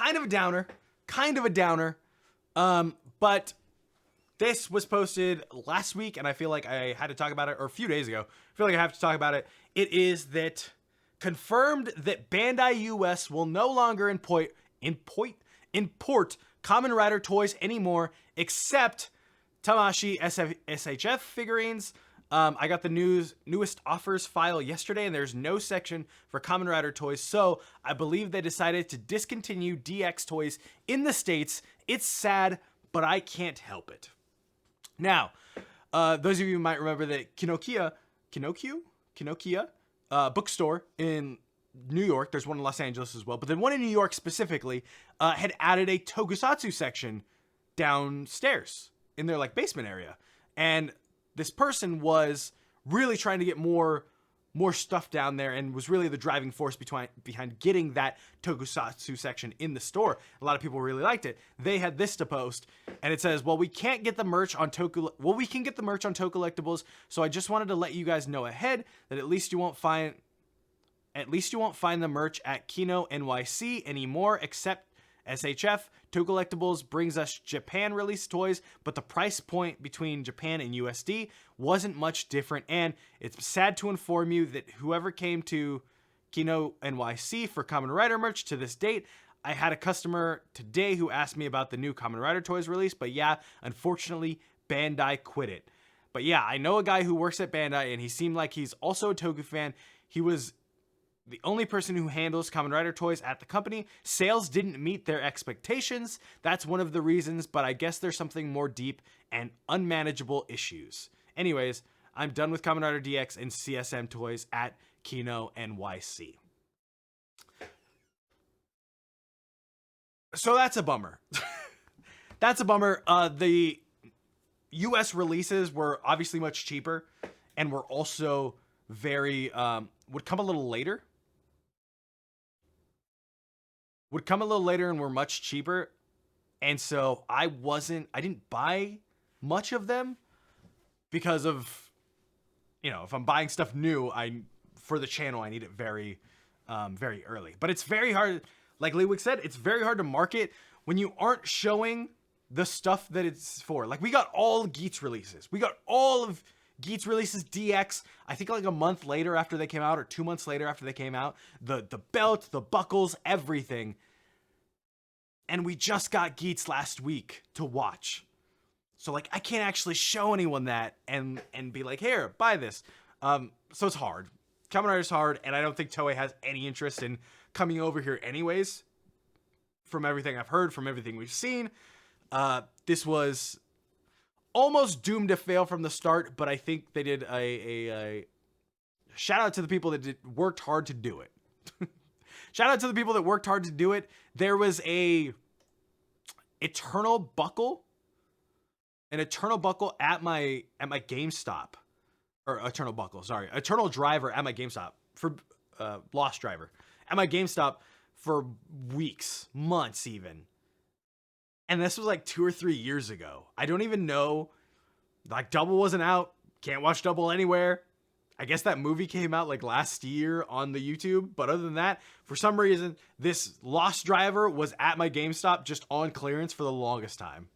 kind of a downer, but this was posted last week, and I feel like I had to talk about it, or a few days ago. I feel like I have to talk about it. It is that confirmed that Bandai U.S. will no longer import Kamen Rider toys anymore, except Tamashii SHF figurines. I got the newest offers file yesterday, and there's no section for Kamen Rider toys, so I believe they decided to discontinue DX toys in the States. It's sad, but I can't help it. Now, those of you might remember that Kinokuniya bookstore in New York, there's one in Los Angeles as well, but then one in New York specifically, had added a Tokusatsu section downstairs in their like basement area. And this person was really trying to get more stuff down there, and was really the driving force behind getting that Tokusatsu section in the store. A lot of people really liked it. They had this to post, and it says, "Well, we can't get the merch on we can get the merch on Tokollectibles, so I just wanted to let you guys know ahead that at least you won't find the merch at Kino NYC anymore, except SHF. Tokollectibles brings us Japan release toys, but the price point between Japan and USD wasn't much different, and it's sad to inform you that whoever came to Kino NYC for Kamen Rider merch to this date, I had a customer today who asked me about the new Kamen Rider toys release, but yeah, unfortunately, Bandai quit it." But yeah, I know a guy who works at Bandai, and he seemed like he's also a Toku fan. He was the only person who handles Kamen Rider toys at the company. Sales didn't meet their expectations. That's one of the reasons, but I guess there's something more deep and unmanageable issues. Anyways, I'm done with Kamen Rider DX and CSM toys at Kino NYC. So that's a bummer. That's a bummer. The US releases were obviously much cheaper, and were also very, would come a little later and were much cheaper. And so I didn't buy much of them because of, if I'm buying stuff new, for the channel, I need it very, very early. But it's very hard, like Leewick said, it's very hard to market when you aren't showing the stuff that it's for. Like, we got all Geats releases. We got all of Geats releases DX, I think like a month later after they came out, or 2 months later after they came out. The belt, the buckles, everything. And we just got Geats last week to watch. So like, I can't actually show anyone that and be like, here, buy this. So it's hard. Kamen Rider's hard, and I don't think Toei has any interest in coming over here anyways. From everything I've heard, from everything we've seen, this was almost doomed to fail from the start, but I think they did a shout out to the people that worked hard to do it. Shout out to the people that worked hard to do it. There was an eternal buckle at my GameStop, or eternal driver at my GameStop for Lost Driver at my GameStop for weeks, months even. And this was like 2 or 3 years ago. I don't even know. Like, Double wasn't out. Can't watch Double anywhere. I guess that movie came out like last year on the YouTube. But other than that, for some reason, this Lost Driver was at my GameStop just on clearance for the longest time.